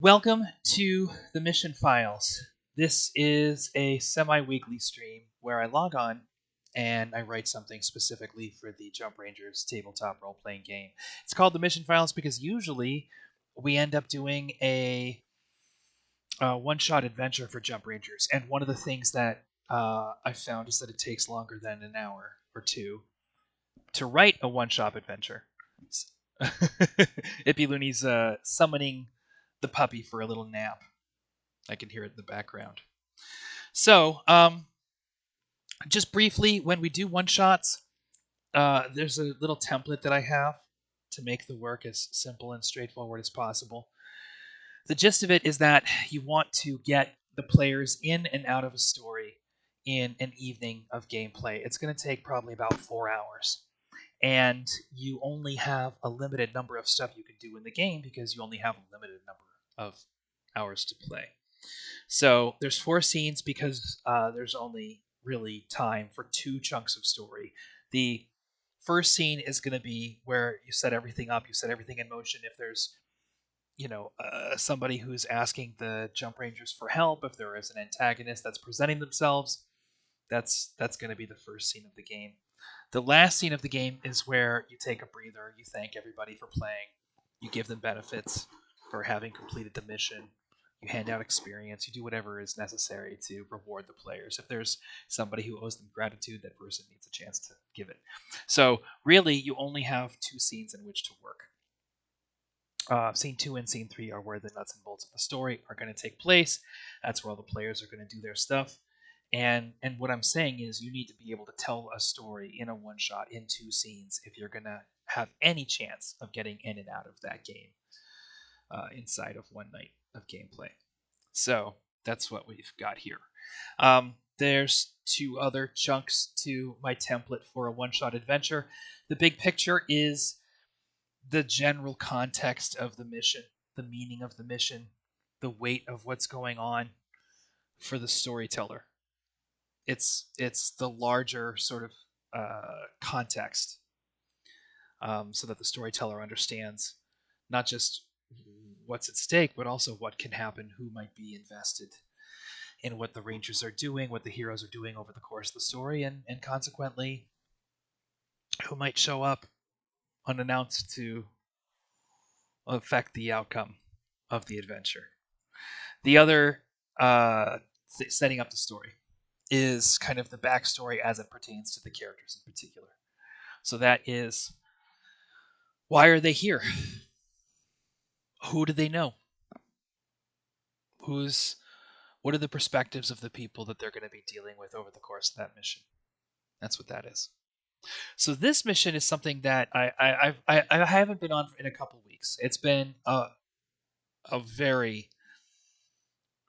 Welcome to the Mission Files. This is a semi-weekly stream where I log on and I write something specifically for the Jump Rangers tabletop role-playing game. It's called the Mission Files because usually we end up doing a one-shot adventure for Jump Rangers, and one of the things that I found is that it takes longer than an hour or two to write a one-shot adventure. Ippy Looney's summoning the puppy for a little nap. I can hear it in the background. So, just briefly, when we do one shots, there's a little template that I have to make the work as simple and straightforward as possible. The gist of it is that you want to get the players in and out of a story in an evening of gameplay. It's going to take probably about 4 hours. And you only have a limited number of stuff you can do in the game because you only have a limited number of hours to play. So there's 4 scenes because there's only really time for 2 chunks of story. The first scene is going to be where you set everything up, you set everything in motion. If there's somebody who's asking the Jump Rangers for help, if there is an antagonist that's presenting themselves, that's going to be the first scene of the game. The last scene of the game is where you take a breather, you thank everybody for playing, you give them benefits for having completed the mission, you hand out experience, you do whatever is necessary to reward the players. If there's somebody who owes them gratitude, that person needs a chance to give it. So really, you only have 2 scenes in which to work. Scene 2 and Scene 3 are where the nuts and bolts of the story are going to take place. That's where all the players are going to do their stuff. And what I'm saying is you need to be able to tell a story in a one shot in 2 scenes if you're going to have any chance of getting in and out of that game inside of one night of gameplay. So that's what we've got here. There's 2 other chunks to my template for a one shot adventure. The big picture is the general context of the mission, the meaning of the mission, the weight of what's going on for the storyteller. It's the larger sort of context, so that the storyteller understands not just what's at stake, but also what can happen, who might be invested in what the Rangers are doing, what the heroes are doing over the course of the story, and consequently, who might show up unannounced to affect the outcome of the adventure. The other setting up the story is kind of the backstory as it pertains to the characters in particular. So that is, why are they here? Who do they know? What are the perspectives of the people that they're going to be dealing with over the course of that mission? That's what that is. So this mission is something that I haven't been on in a couple weeks. It's been a very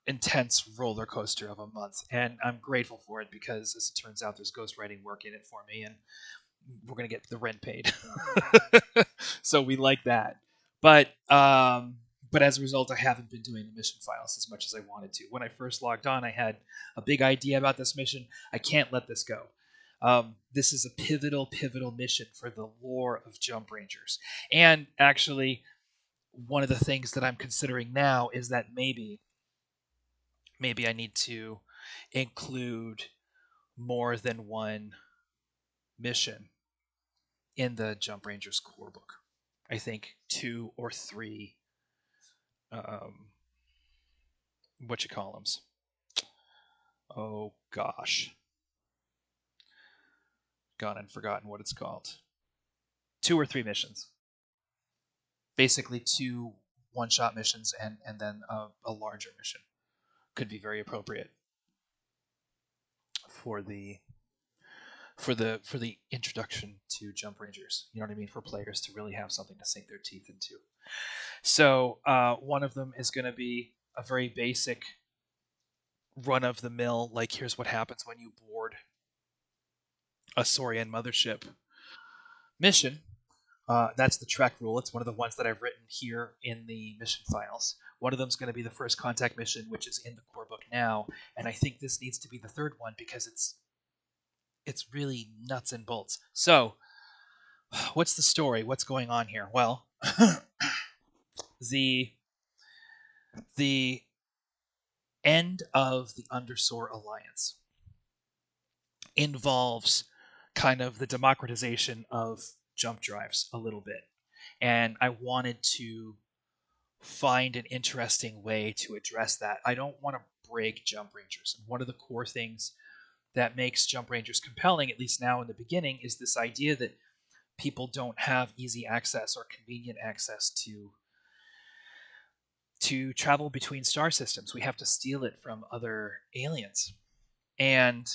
intense roller coaster of a month, and I'm grateful for it because, as it turns out, there's ghostwriting work in it for me, and we're gonna get the rent paid. So we like that. But as a result, I haven't been doing the mission files as much as I wanted to. When I first logged on, I had a big idea about this mission. I can't let this go. This is a pivotal mission for the lore of Jump Rangers. And actually, one of the things that I'm considering now is that maybe I need to include more than one mission in the Jump Rangers core book. I think 2 or 3 what you call them. Oh gosh. Gone and forgotten what it's called. 2 or 3 missions. Basically 2 one-shot missions and then a larger mission could be very appropriate for the introduction to Jump Rangers. You know what I mean? For players to really have something to sink their teeth into. So one of them is going to be a very basic run of the mill, like here's what happens when you board a Saurian mothership mission. That's the Trek rule. It's one of the ones that I've written here in the mission files. One of them is going to be the first contact mission, which is in the core book now, and I think this needs to be the third one because it's really nuts and bolts. So, what's the story? What's going on here? Well, the the end of the Undersor Alliance involves kind of the democratization of jump drives a little bit. And I wanted to find an interesting way to address that. I don't want to break jump rangers. And one of the core things that makes jump rangers compelling, at least now in the beginning, is this idea that people don't have easy access or convenient access to travel between star systems. We have to steal it from other aliens. And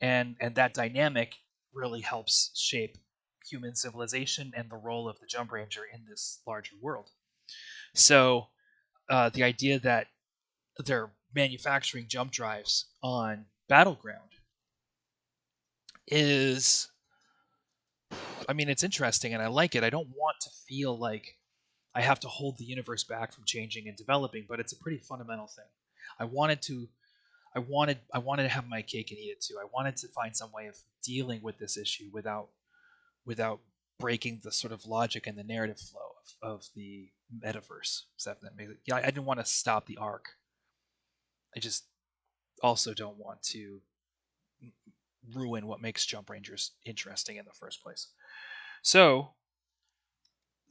and that dynamic really helps shape human civilization and the role of the jump ranger in this larger world. So the idea that they're manufacturing jump drives on Battleground is, I mean, it's interesting and I like it. I don't want to feel like I have to hold the universe back from changing and developing, but it's a pretty fundamental thing. I wanted to I wanted to have my cake and eat it too. I wanted to find some way of dealing with this issue without breaking the sort of logic and the narrative flow of the metaverse. Yeah, I didn't want to stop the arc. I just also don't want to ruin what makes Jump Rangers interesting in the first place. So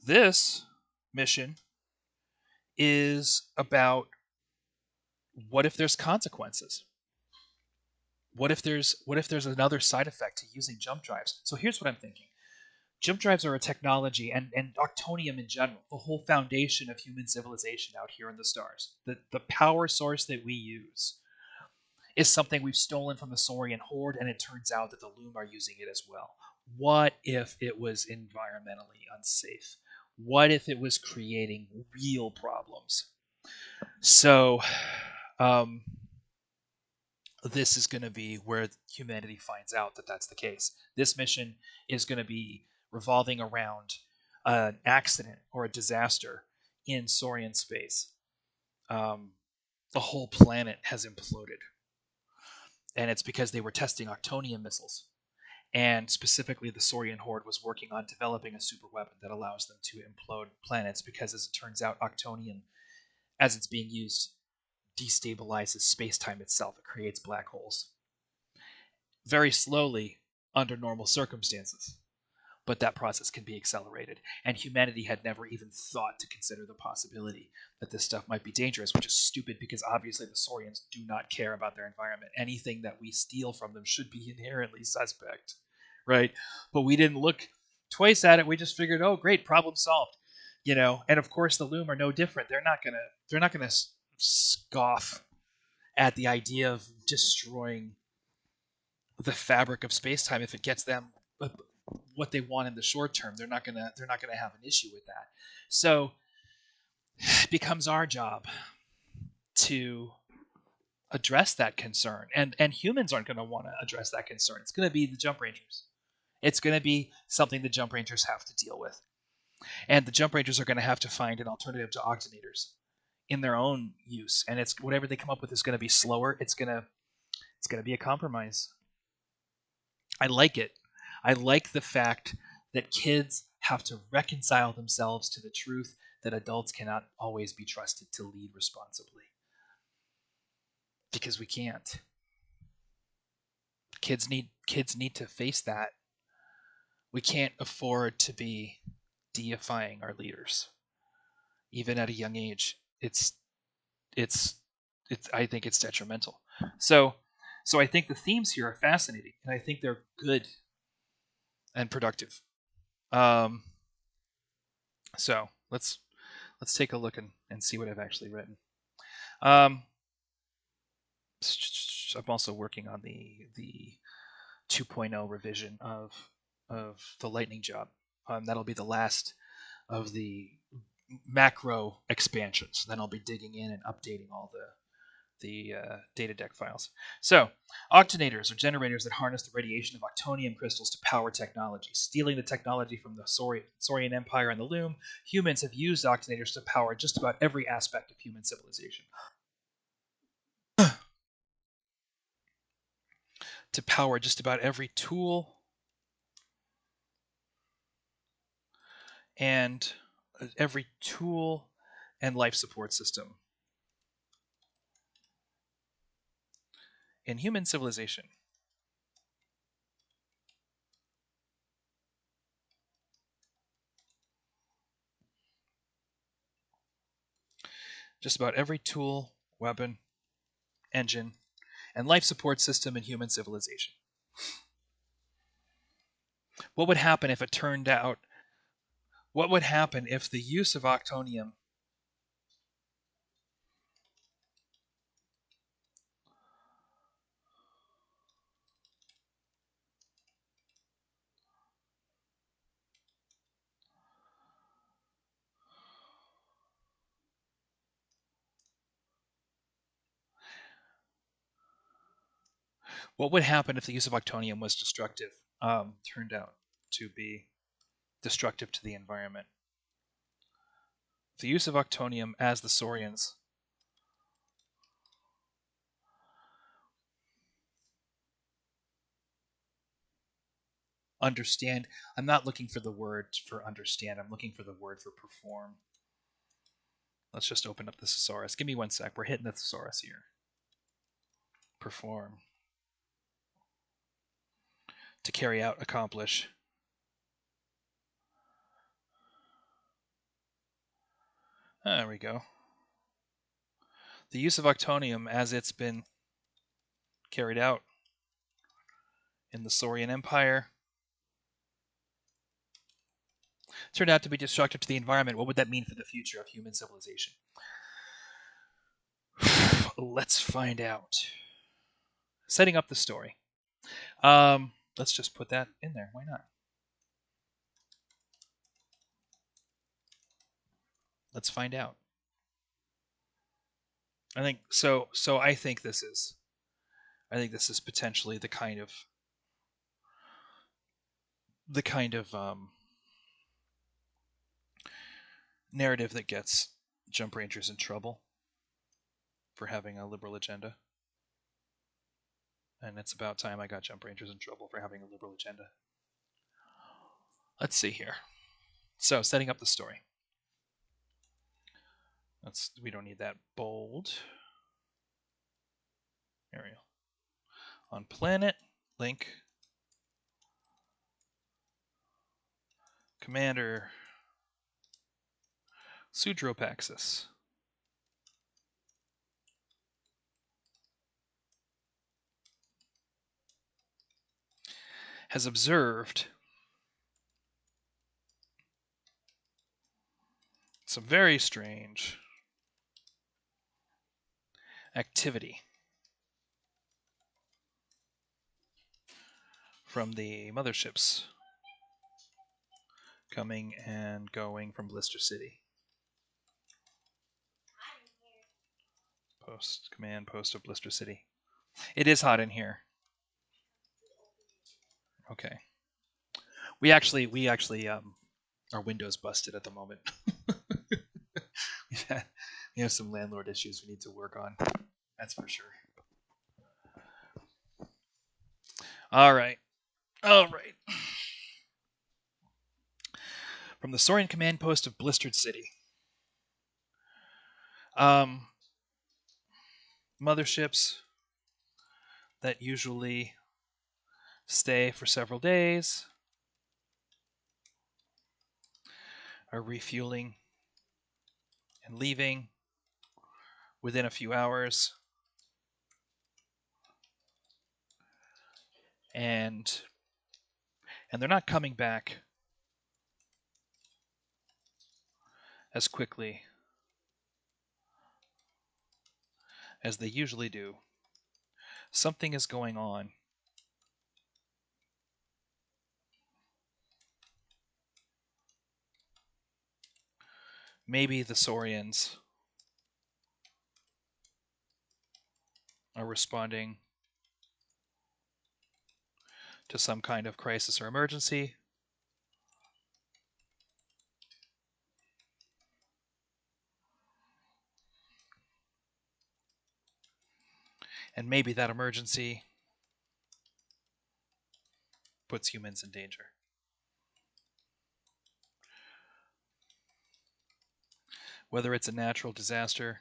this mission is about what if there's consequences? What if there's another side effect to using jump drives? So here's what I'm thinking. Jump drives are a technology, and octonium in general, the whole foundation of human civilization out here in the stars. The power source that we use is something we've stolen from the Saurian Horde, and it turns out that the Loom are using it as well. What if it was environmentally unsafe? What if it was creating real problems? So, um, this is going to be where humanity finds out that that's the case. This mission is going to be revolving around an accident or a disaster in Saurian space. Um, the whole planet has imploded, and it's because they were testing octonium missiles. And specifically, the Saurian Horde was working on developing a super weapon that allows them to implode planets because, as it turns out, octonium, as it's being used, destabilizes space-time itself. It creates black holes very slowly under normal circumstances. But that process can be accelerated. And humanity had never even thought to consider the possibility that this stuff might be dangerous, which is stupid because obviously the Saurians do not care about their environment. Anything that we steal from them should be inherently suspect, right? But we didn't look twice at it. We just figured, oh, great, problem solved. And of course the Loom are no different. They're not gonna scoff at the idea of destroying the fabric of space-time if it gets them what they want in the short term. They're not gonna have an issue with that. So it becomes our job to address that concern, and humans aren't going to want to address that concern. It's going to be the Jump Rangers. It's going to be something the Jump Rangers have to deal with, and the Jump Rangers are going to have to find an alternative to octonators in their own use. And it's whatever they come up with is going to be slower. It's going to be a compromise. I like it. I like the fact that kids have to reconcile themselves to the truth that adults cannot always be trusted to lead responsibly. Because we can't. Kids need to face that. We can't afford to be deifying our leaders. Even at a young age. It's I think it's detrimental. So I think the themes here are fascinating, and I think they're good and productive. Um, so let's take a look and see what I've actually written. Um, I'm also working on the 2.0 revision of the Lightning Job. That'll be the last of the macro expansions. Then I'll be digging in and updating all the data deck files. So, octonators are generators that harness the radiation of octonium crystals to power technology. Stealing the technology from the Saurian Empire and the Loom, humans have used octonators to power just about every aspect of human civilization. To power just about every tool and every tool and life support system in human civilization. Just about every tool, weapon, engine, and life support system in human civilization. What would happen if it turned out? What would happen if the use of octonium what would happen if the use of octonium was destructive? Turned out to be destructive to the environment. The use of octonium as the Saurians understand. I'm not looking for the word for understand. I'm looking for the word for perform. Let's just open up the thesaurus. Give me 1 sec. We're hitting the thesaurus here. Perform. To carry out, accomplish. There we go. The use of octonium as it's been carried out in the Saurian Empire turned out to be destructive to the environment. What would that mean for the future of human civilization? Let's find out. Setting up the story. Let's just put that in there. Why not? Let's find out. I think so. I think this is. I think this is potentially the kind of narrative that gets Jump Rangers in trouble for having a liberal agenda. And it's about time I got Jump Rangers in trouble for having a liberal agenda. Let's see here. So, setting up the story. We don't need that bold. Arial. On planet, Link. Commander Sudropaxis has observed some very strange activity from the motherships coming and going from Blister City. Command post of Blister City. It is hot in here. Okay. We actually our window's busted at the moment. We have some landlord issues we need to work on. That's for sure. All right. From the Saurian command post of Blistered City. Motherships that usually stay for several days are refueling and leaving within a few hours. And they're not coming back as quickly as they usually do. Something is going on. Maybe the Saurians are responding to some kind of crisis or emergency. And maybe that emergency puts humans in danger. Whether it's a natural disaster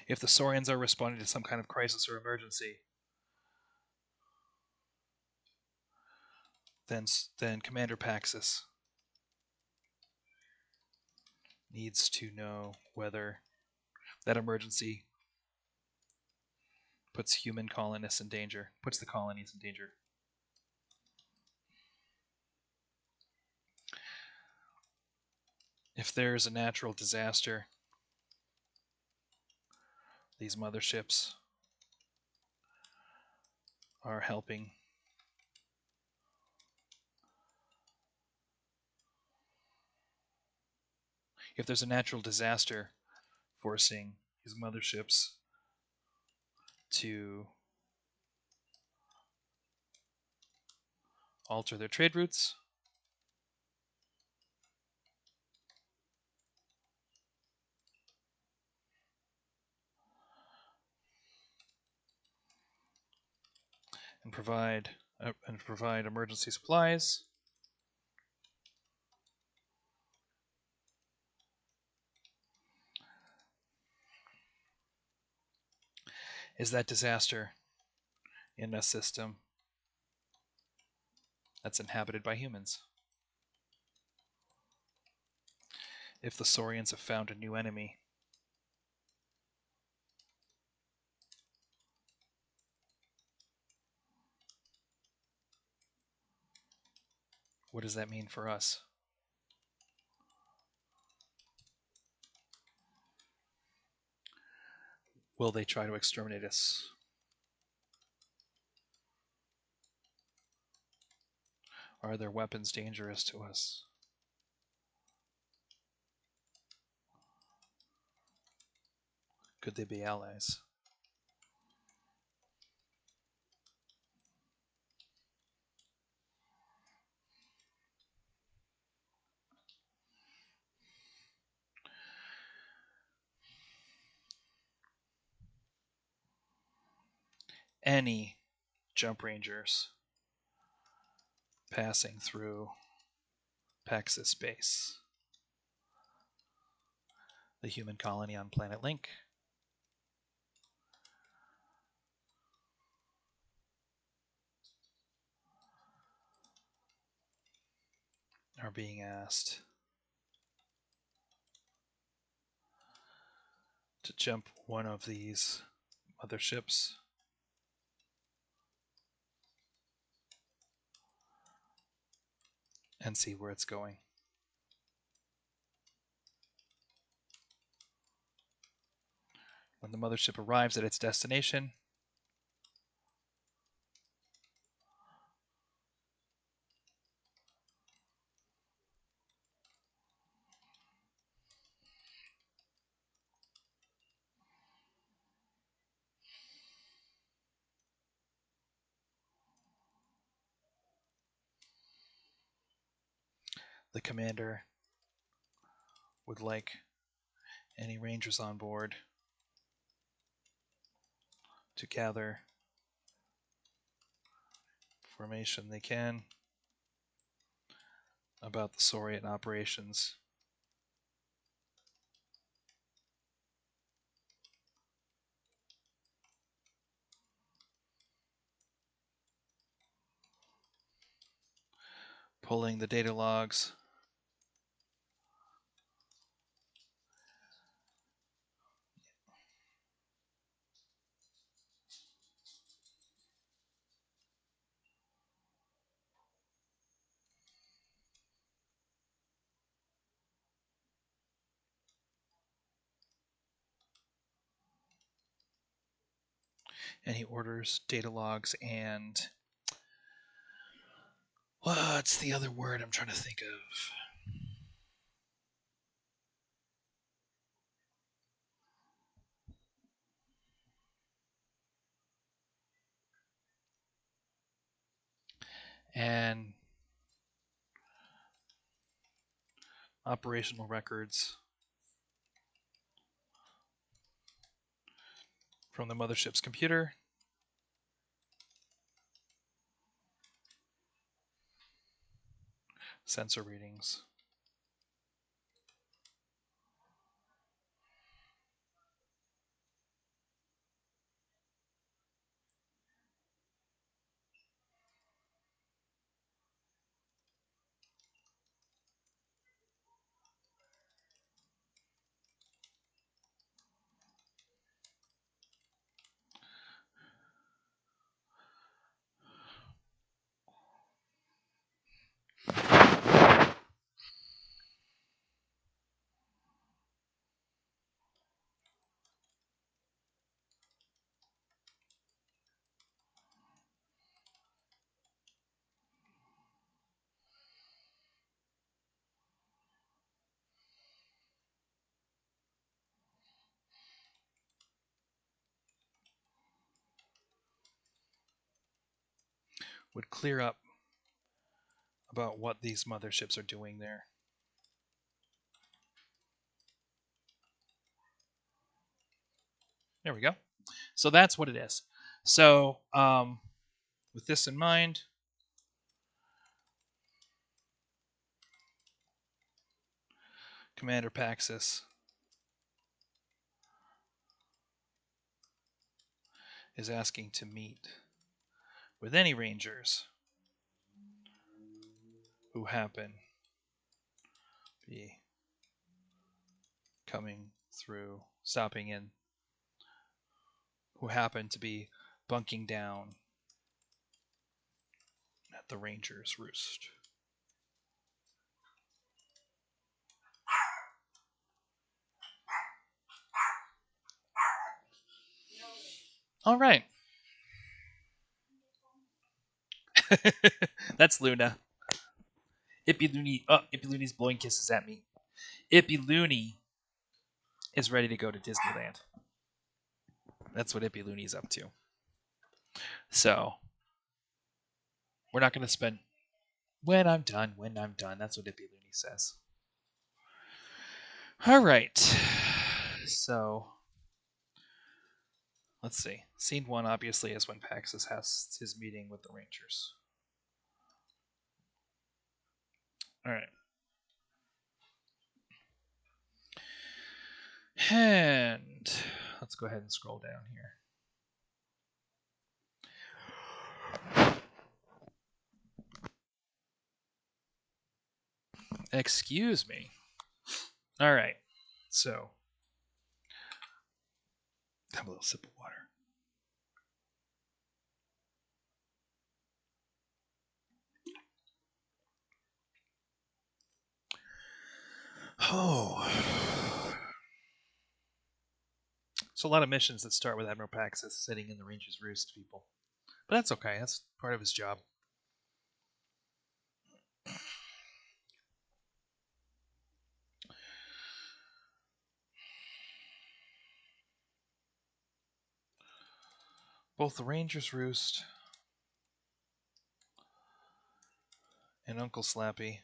If the Saurians are responding to some kind of crisis or emergency, then Commander Paxis needs to know whether that emergency puts human colonists in danger, puts the colonies in danger. If there's a natural disaster, these motherships are helping. If there's a natural disaster forcing these motherships to alter their trade routes, and provide emergency supplies, is that disaster in a system that's inhabited by humans? If the Saurians have found a new enemy, what does that mean for us? Will they try to exterminate us? Are their weapons dangerous to us? Could they be allies? Any jump rangers passing through Paxis base, the human colony on Planet Link, are being asked to jump one of these motherships and see where it's going. When the mothership arrives at its destination, the commander would like any rangers on board to gather information they can about the Saurian operations. Pulling the data logs. Any orders, data logs, and what's the other word I'm trying to think of? And operational records from the mothership's computer. Sensor readings. would clear up about what these motherships are doing there. There we go. So that's what it is. So with this in mind, Commander Paxis is asking to meet with any rangers who happen to be coming through, stopping in, who happen to be bunking down at the Rangers' Roost. All right. That's Luna. Ippy Looney's blowing kisses at me. Ippy Looney is ready to go to Disneyland. That's what Ippy Looney's up to. So we're not going to spend when I'm done. That's what Ippy Looney says. All right. So let's see. Scene 1 obviously is when Paxis has his meeting with the Rangers. All right. And let's go ahead and scroll down here. Excuse me. All right. So, have a little sip of water. Oh. So a lot of missions that start with Admiral Paxis sitting in the Ranger's Roost, people. But that's okay. That's part of his job. Both the Ranger's Roost and Uncle Slappy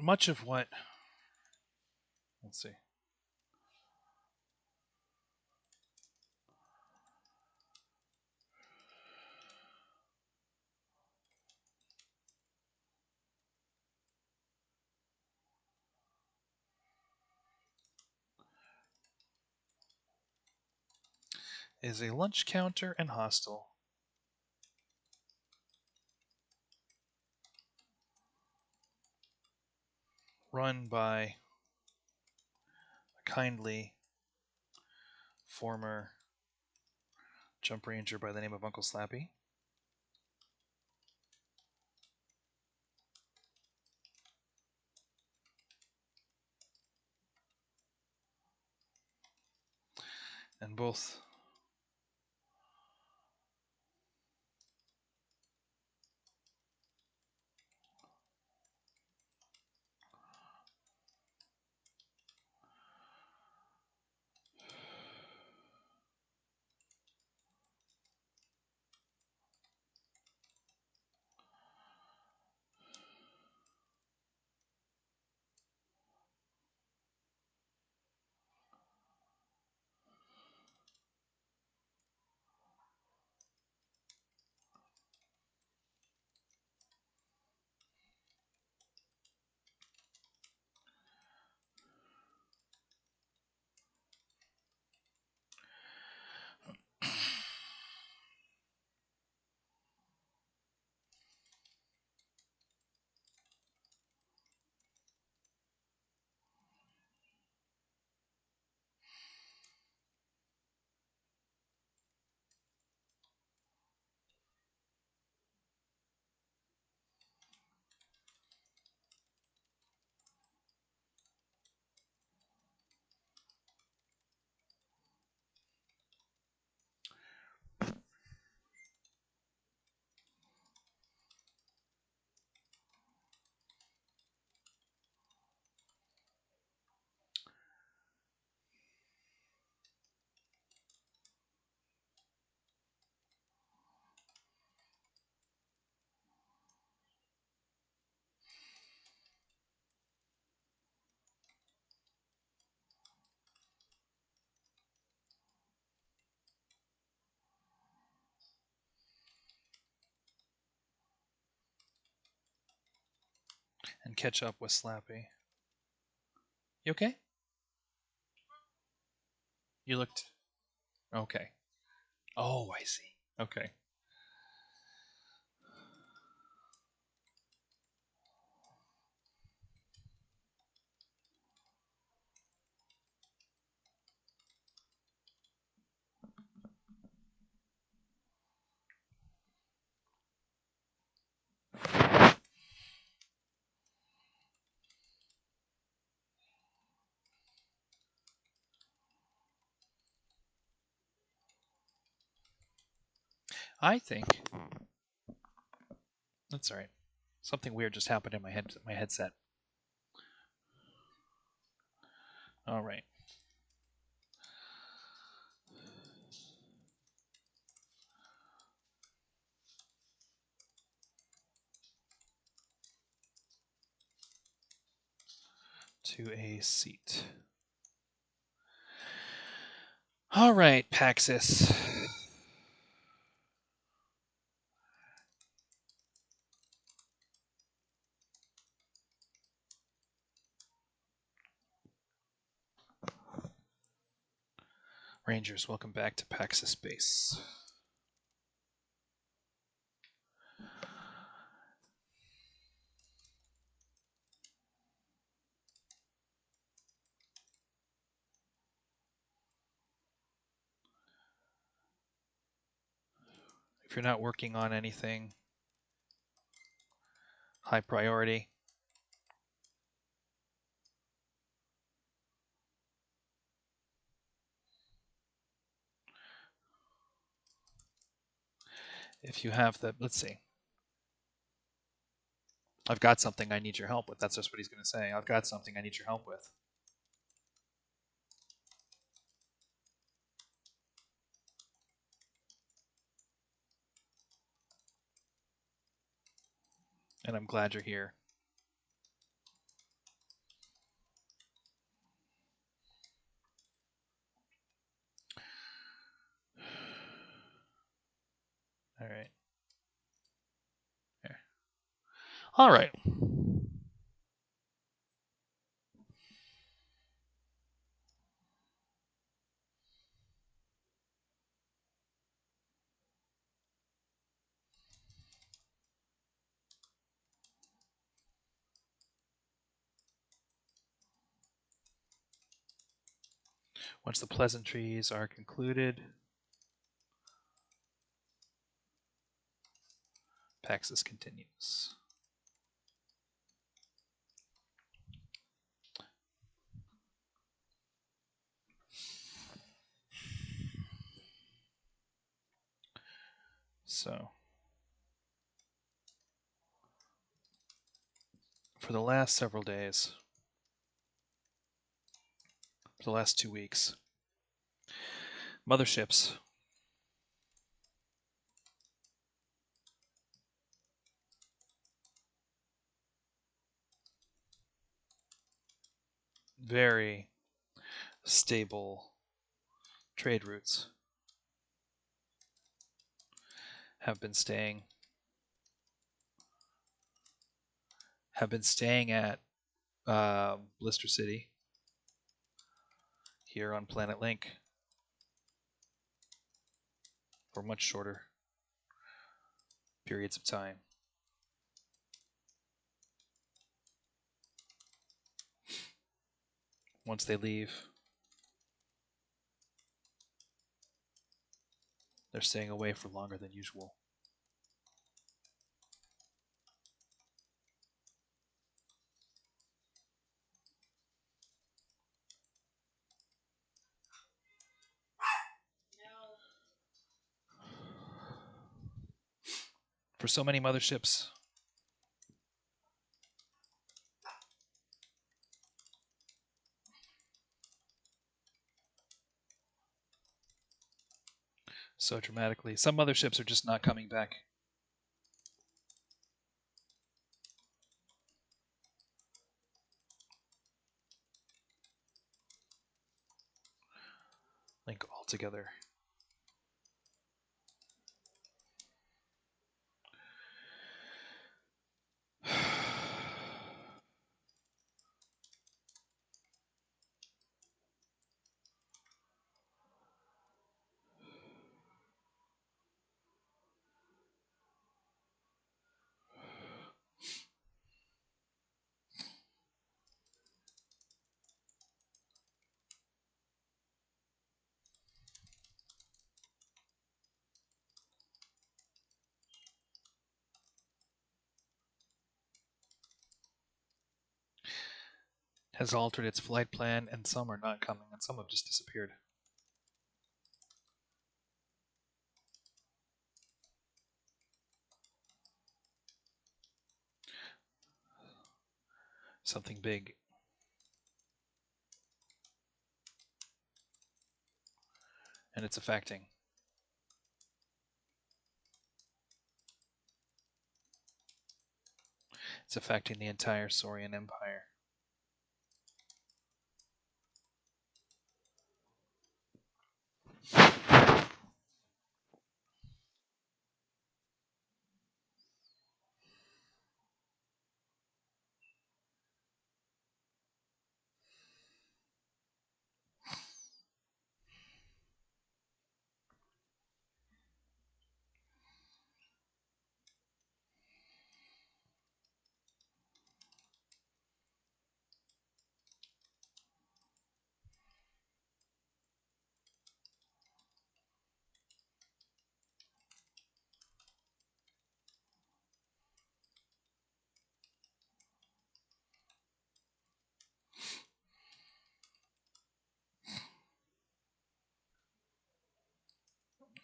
much of what, let's see, is a lunch counter and hostel run by a kindly former jump ranger by the name of Uncle Slappy. And both and catch up with Slappy. You okay? You looked okay. Oh, I see. Okay. I think that's all right. Something weird just happened in my headset. All right. To a seat. All right, Paxis. Rangers, welcome back to Paxis Base. If you're not working on anything high priority, if you have the, let's see. I've got something I need your help with. That's just what he's going to say. I've got something I need your help with. And I'm glad you're here. All right. Here. All right. Once the pleasantries are concluded, Paxis continues. So, for the last several days, for the last 2 weeks, motherships very stable trade routes have been staying at Blister City here on Planet Link for much shorter periods of time. Once they leave, they're staying away for longer than usual. For so many motherships, so dramatically, some motherships are just not coming back. Link altogether. has altered its flight plan, and some are not coming, and some have just disappeared. Something big. And it's affecting. It's affecting the entire Saurian Empire.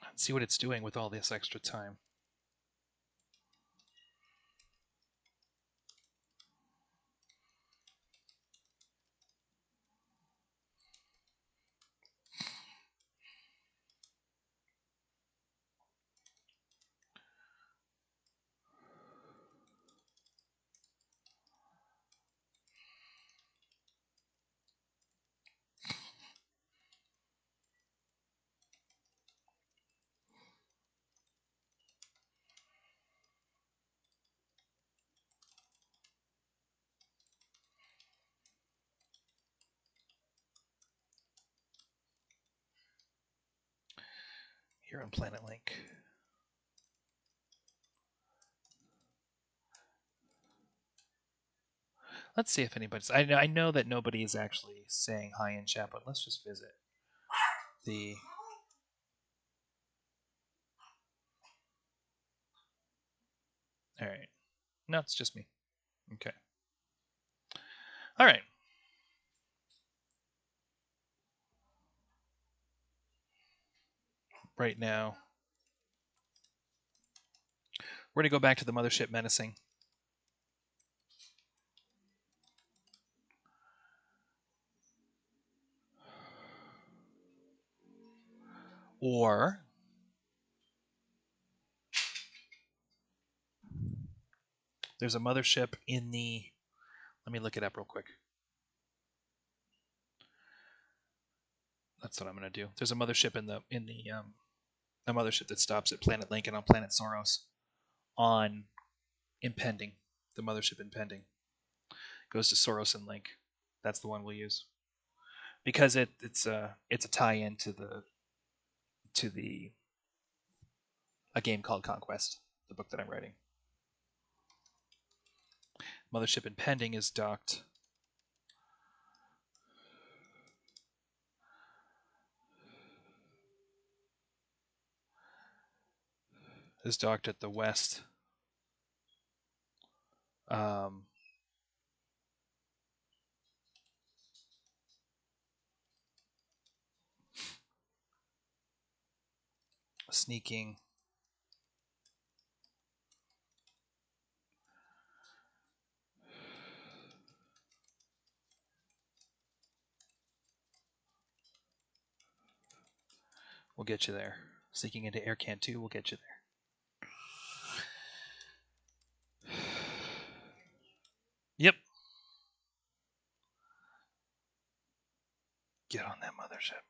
Let's see what it's doing with all this extra time. Here on Planet Link. Let's see if anybody's. I know that nobody is actually saying hi in chat, but let's just visit the. All right. No, it's just me. Okay. All right. Right now, we're going to go back to the mothership menacing. Or there's a mothership in the. Let me look it up real quick. That's what I'm going to do. There's a mothership in the a mothership that stops at Planet Link and on Planet Soros on Impending. The mothership Impending goes to Soros and Link. That's the one we'll use because it's a tie-in to the a game called Conquest, the book that I'm writing. Mothership Impending is docked. Is docked at the west. Sneaking. We'll get you there. Sneaking into Aircan 2, we'll get you there. Yep. Get on that mothership.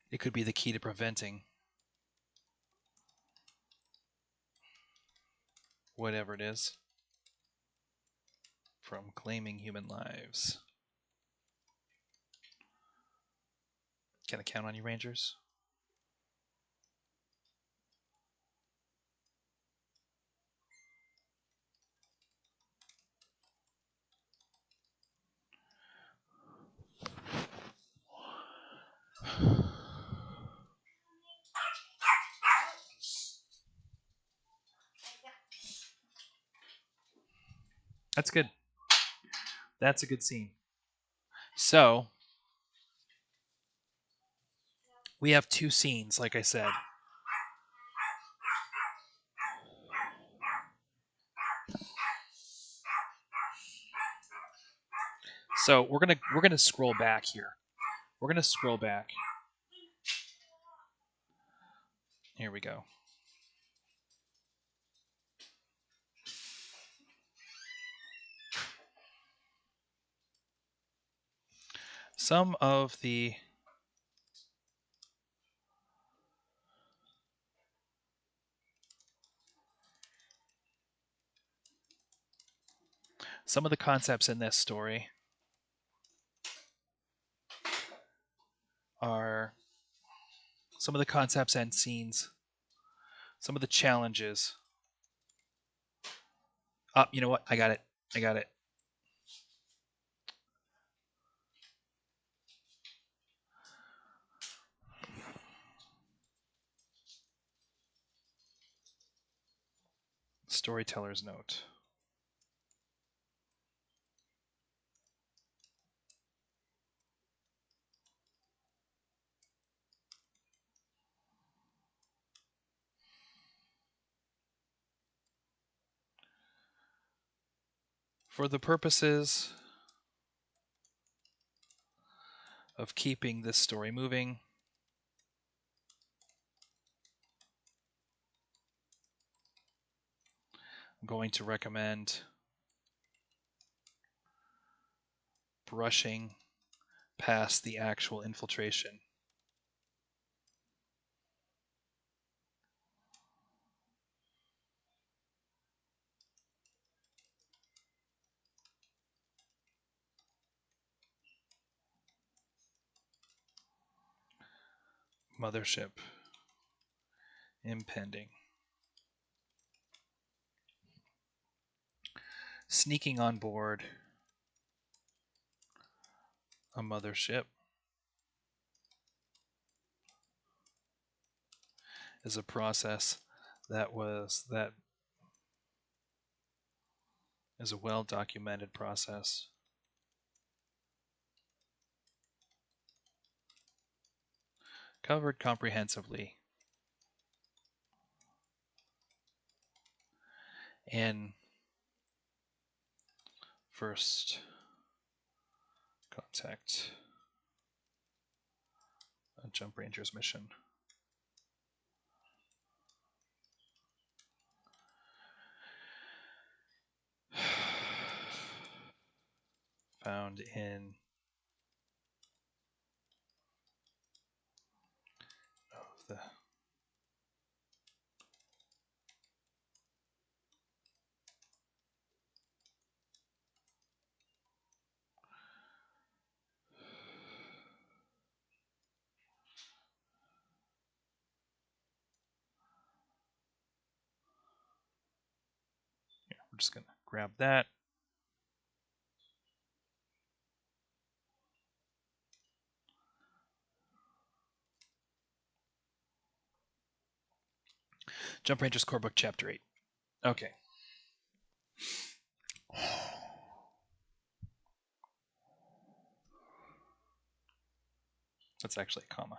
It could be the key to preventing whatever it is from claiming human lives. Can I count on you, Rangers? That's good. That's a good scene. So, we have two scenes, like I said. So we're gonna scroll back here. We're gonna scroll back. Here we go. Some of the concepts in this story are some of the concepts and scenes, some of the challenges. You know what? I got it. Storyteller's note. For the purposes of keeping this story moving, I'm going to recommend brushing past the actual infiltration. Mothership impending. Sneaking on board a mothership is a process that is a well-documented process. Covered comprehensively in First Contact, a Jump Rangers mission. Found in the we're just going to grab that. Jump Rangers Core Book Chapter 8. Okay. That's actually a comma.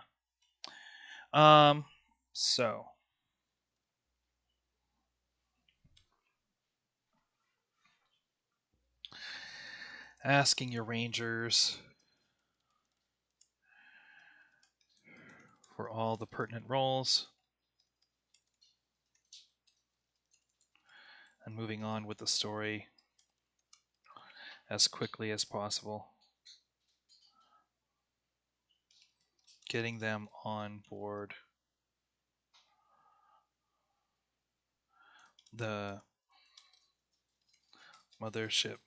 So asking your Rangers for all the pertinent roles and moving on with the story as quickly as possible. getting them on board the mothership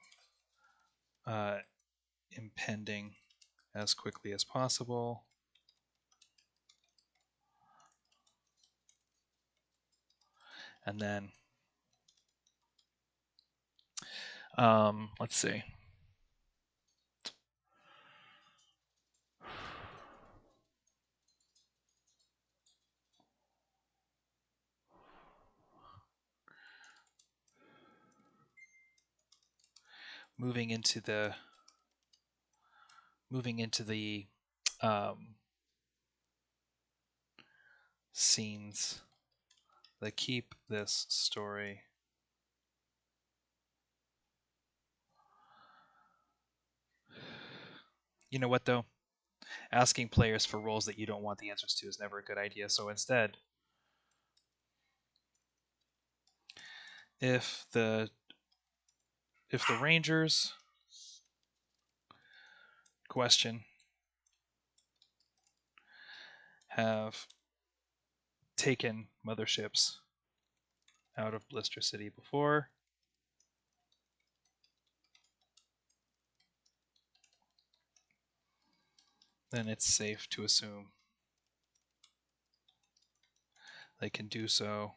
impending as quickly as possible. And then, let's see. Moving into the scenes that keep this story you know what though, asking players for roles that you don't want the answers to is never a good idea. So instead, if the Rangers question have taken motherships out of Blister City before, then it's safe to assume they can do so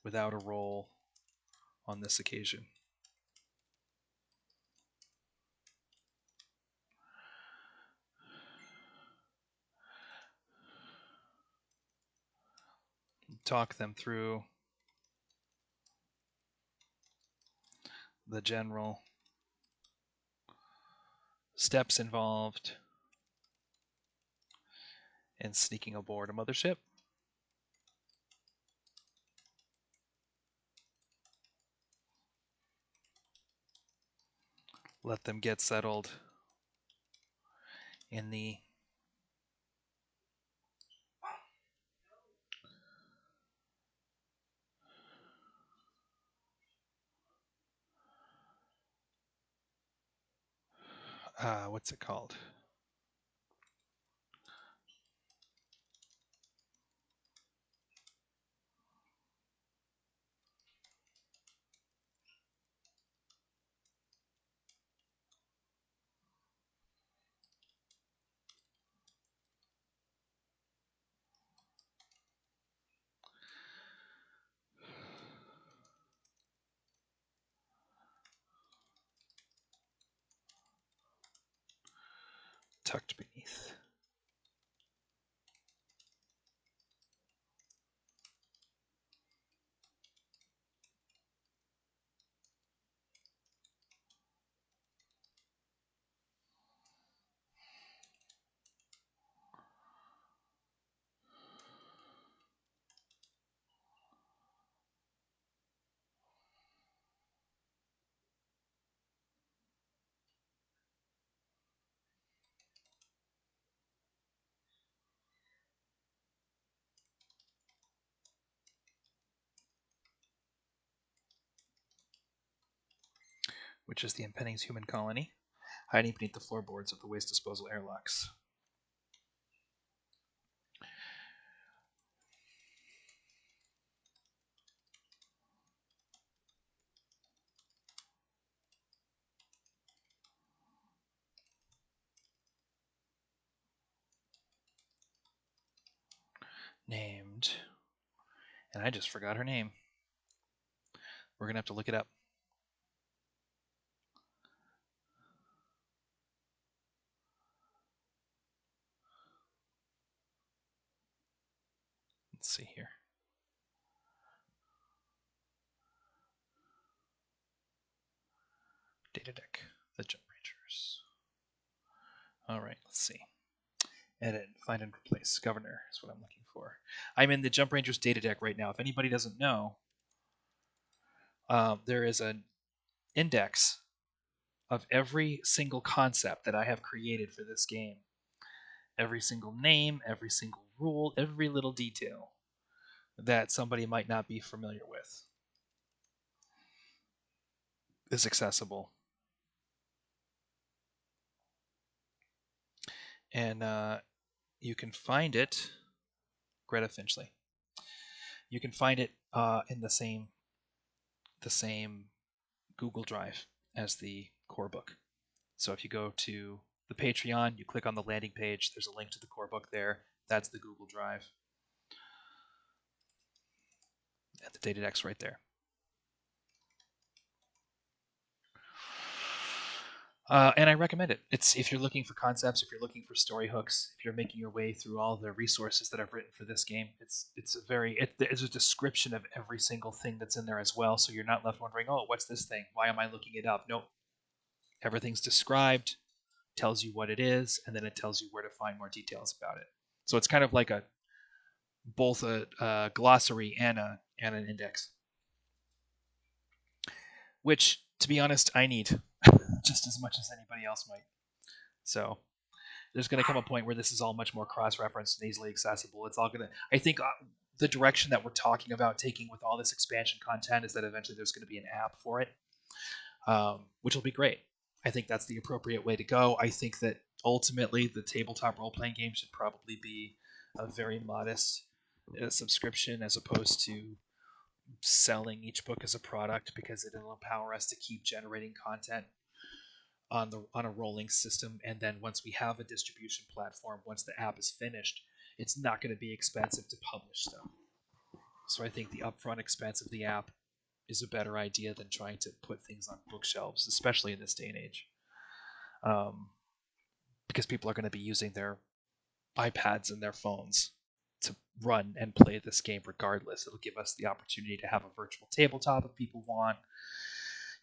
without a roll on this occasion. Talk them through the general steps involved in sneaking aboard a mothership. Let them get settled in the what's it called? Tucked beneath. Which is the impending human colony, hiding beneath the floorboards of the waste disposal airlocks. Named, and I just forgot her name. We're going to have to look it up. Let's see here. Data deck, the Jump Rangers. All right, let's see. Edit, find and replace. Governor is what I'm looking for. I'm in the Jump Rangers data deck right now. If anybody doesn't know, there is an index of every single concept that I have created for this game. Every single name, every single rule, every little detail that somebody might not be familiar with is accessible. And you can find it, Greta Finchley. You can find it in the same Google Drive as the core book. So if you go to the Patreon, you click on the landing page, there's a link to the core book there. That's the Google Drive. And the data deck's right there. And I recommend it. It's if you're looking for concepts, if you're looking for story hooks, if you're making your way through all the resources that I've written for this game, it's a description of every single thing that's in there as well. So you're not left wondering, oh, what's this thing? Why am I looking it up? Nope. Everything's described, tells you what it is, and then it tells you where to find more details about it. So it's kind of like both a glossary and an index, which, to be honest, I need just as much as anybody else might. So there's going to come a point where this is all much more cross-referenced and easily accessible. It's all going to, I think, the direction that we're talking about taking with all this expansion content is that eventually there's going to be an app for it, which will be great. I think that's the appropriate way to go. I think that ultimately the tabletop role-playing game should probably be a very modest subscription as opposed to selling each book as a product, because it'll empower us to keep generating content on a rolling system. And then once we have a distribution platform, once the app is finished, it's not going to be expensive to publish stuff. So I think the upfront expense of the app is a better idea than trying to put things on bookshelves, especially in this day and age, because people are going to be using their iPads and their phones to run and play this game regardless. It'll give us the opportunity to have a virtual tabletop if people want.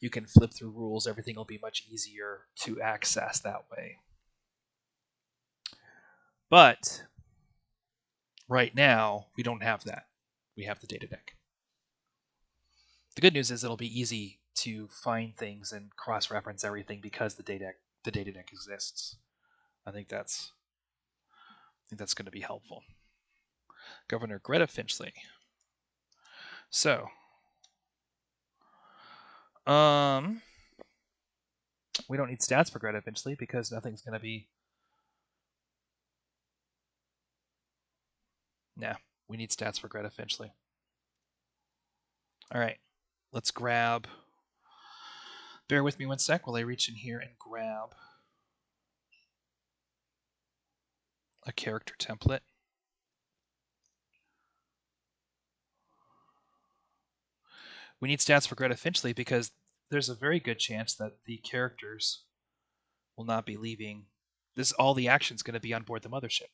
You can flip through rules. Everything will be much easier to access that way. But right now, we don't have that. We have the data deck. The good news is it'll be easy to find things and cross-reference everything because the data deck exists. I think that's going to be helpful. Governor Greta Finchley. So, we don't need stats for Greta Finchley because nothing's going to be. Nah, we need stats for Greta Finchley. All right, let's grab. Bear with me one sec while I reach in here and grab a character template. We need stats for Greta Finchley because there's a very good chance that the characters will not be leaving. All the action's going to be on board the mothership.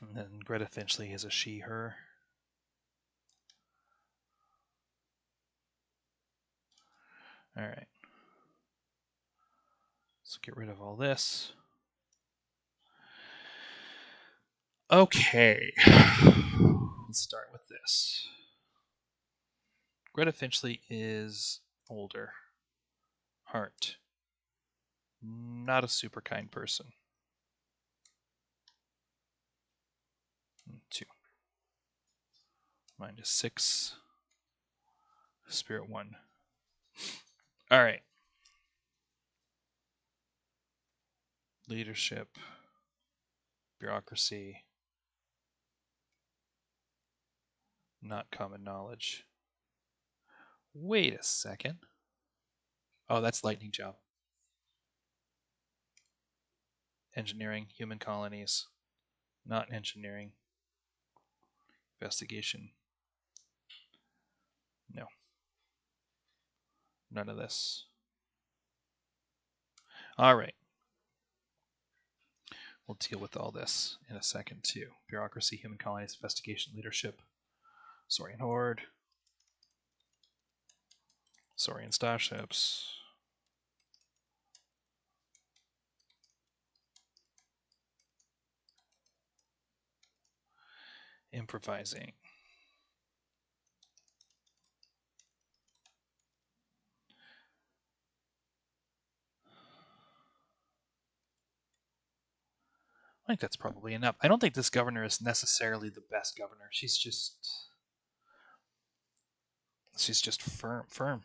And then Greta Finchley is a she, her. All right. Let's get rid of all this. Okay. Let's start with this. Greta Finchley is older. Heart. Not a super kind person. 2. Mind is 6. Spirit 1. All right. Leadership. Bureaucracy. Not common knowledge. Wait a second. Oh, that's lightning job. Engineering, human colonies. Not engineering. Investigation. No. None of this. All right. We'll deal with all this in a second, too. Bureaucracy, human colonies, investigation, leadership. Saurian Horde. Saurian starships. Improvising. I think that's probably enough. I don't think this governor is necessarily the best governor. She's just firm.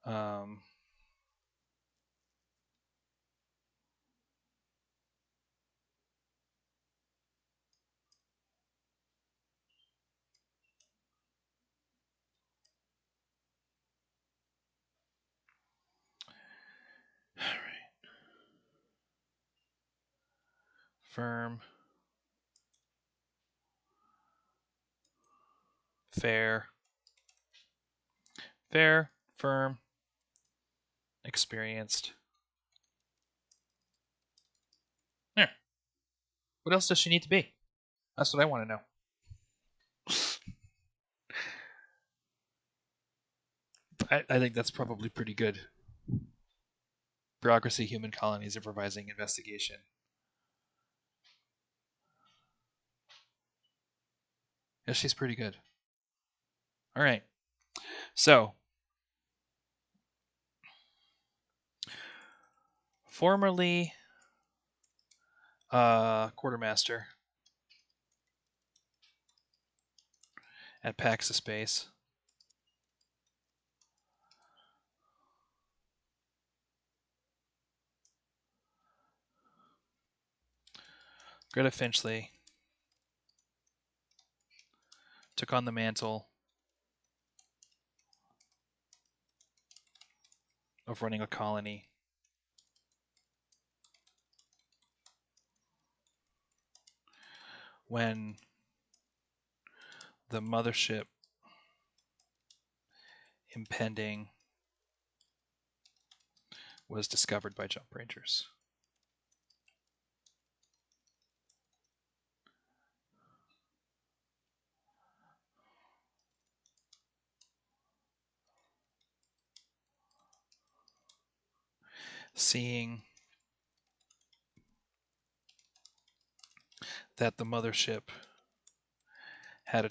Um, all right. Firm. Fair. Fair. Firm. Experienced. There. What else does she need to be? That's what I want to know. I think that's probably pretty good. Bureaucracy, human colonies, improvising investigation. Yeah, she's pretty good. All right. So, formerly quartermaster at Paxa Space. Greta Finchley took on the mantle of running a colony. When the mothership impending was discovered by Jump Rangers. Seeing that the mothership had a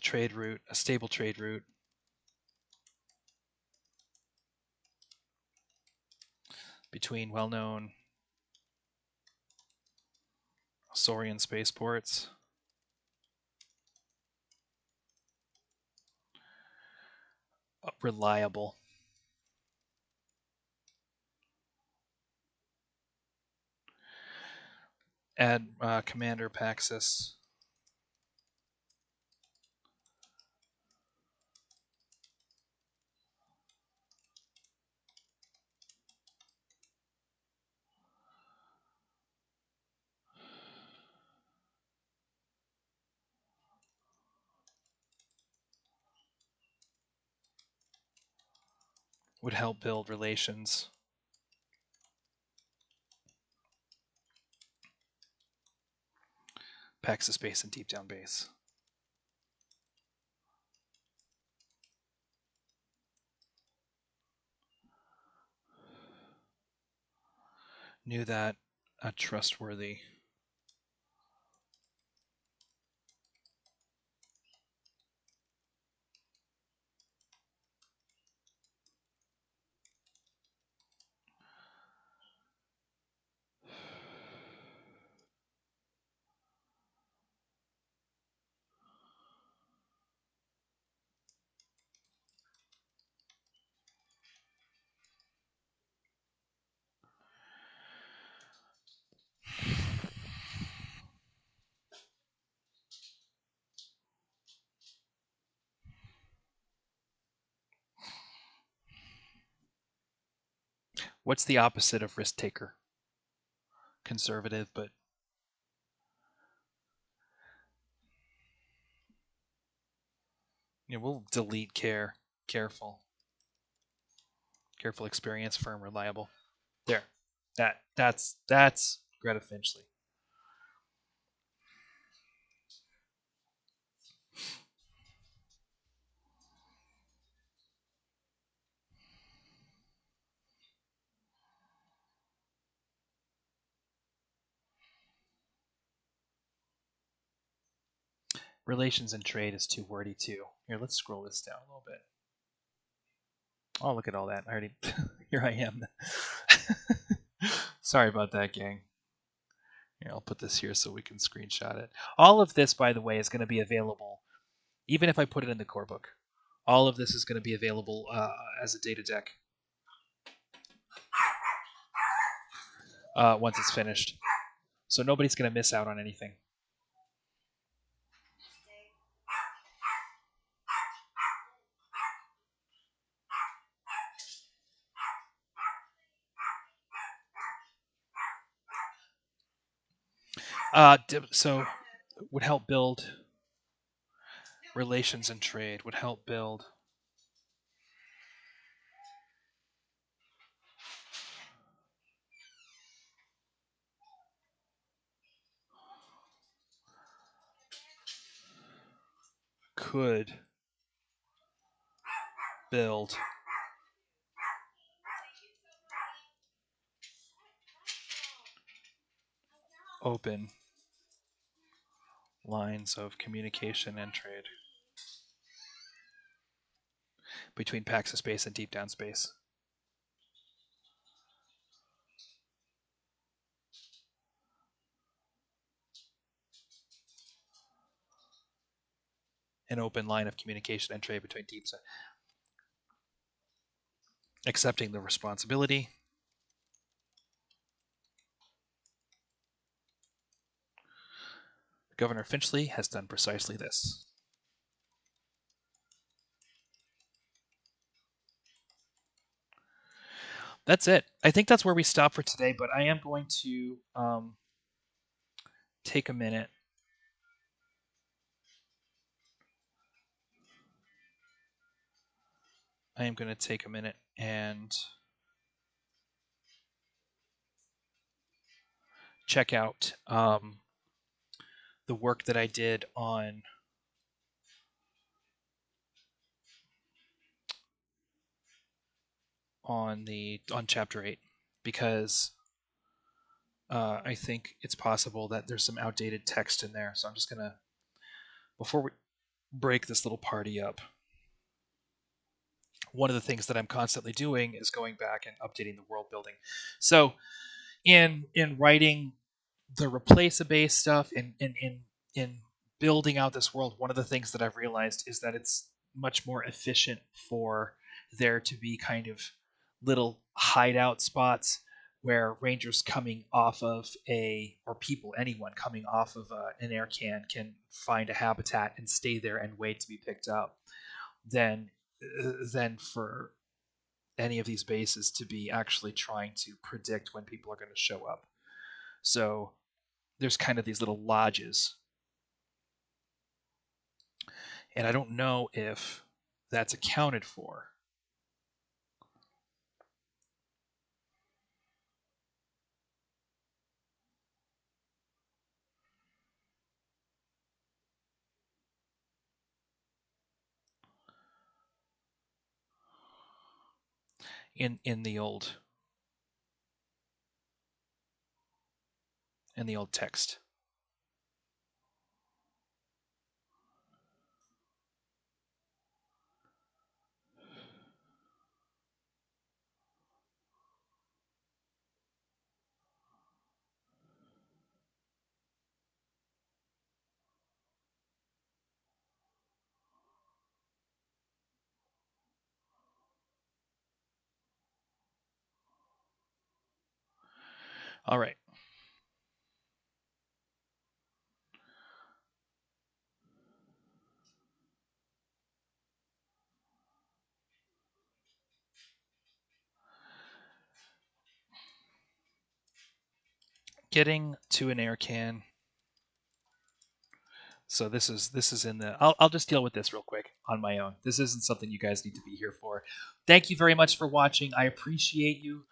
stable trade route between well-known Saurian spaceports, reliable, Commander Paxis would help build relations Paxis Base and Deep Down Base. Knew that a trustworthy What's the opposite of risk taker? Conservative, but we'll delete careful, experience, firm, reliable. There, that's Greta Finchley. Relations and trade is too wordy too. Here, let's scroll this down a little bit. Oh, look at all that. I already here I am. Sorry about that, gang. Here, I'll put this here so we can screenshot it. All of this, by the way, is going to be available, even if I put it in the core book. All of this is going to be available as a data deck once it's finished. So nobody's going to miss out on anything. So would help build relations and trade, would help build could build open lines of communication and trade between packs of space and deep down space. An open line of communication and trade between deep space. Accepting the responsibility. Governor Finchley has done precisely this. That's it. I think that's where we stop for today, but I am going to take a minute. I am going to take a minute and check out the work that I did on chapter 8, because I think it's possible that there's some outdated text in there. So I'm just gonna, before we break this little party up, one of the things that I'm constantly doing is going back and updating the world building. So in writing the replace a base stuff, in building out this world, one of the things that I've realized is that it's much more efficient for there to be kind of little hideout spots where rangers coming off of or people, anyone coming off of an air can find a habitat and stay there and wait to be picked up, than for any of these bases to be actually trying to predict when people are going to show up. So there's kind of these little lodges, and I don't know if that's accounted for. In the old text. All right. Getting to an air can. So this is in the. I'll just deal with this real quick on my own. This isn't something you guys need to be here for. Thank you very much for watching. I appreciate you.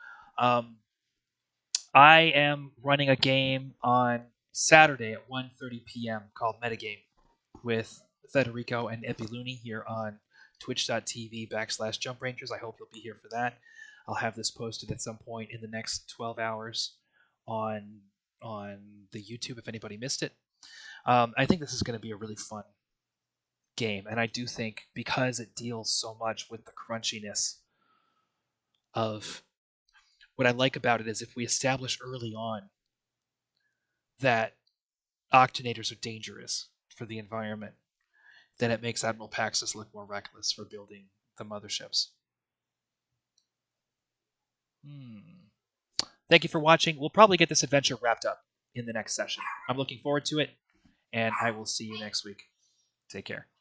I am running a game on Saturday at 1:30 p.m. called Metagame with Federico and Epiluni here on twitch.tv/Jump Rangers. I hope you'll be here for that. I'll have this posted at some point in the next 12 hours on the YouTube if anybody missed it. I think this is going to be a really fun game, and I do think because it deals so much with the crunchiness of what I like about it is if we establish early on that octonators are dangerous for the environment, then it makes Admiral Paxos look more reckless for building the motherships. Thank you for watching. We'll probably get this adventure wrapped up in the next session. I'm looking forward to it, and I will see you next week. Take care.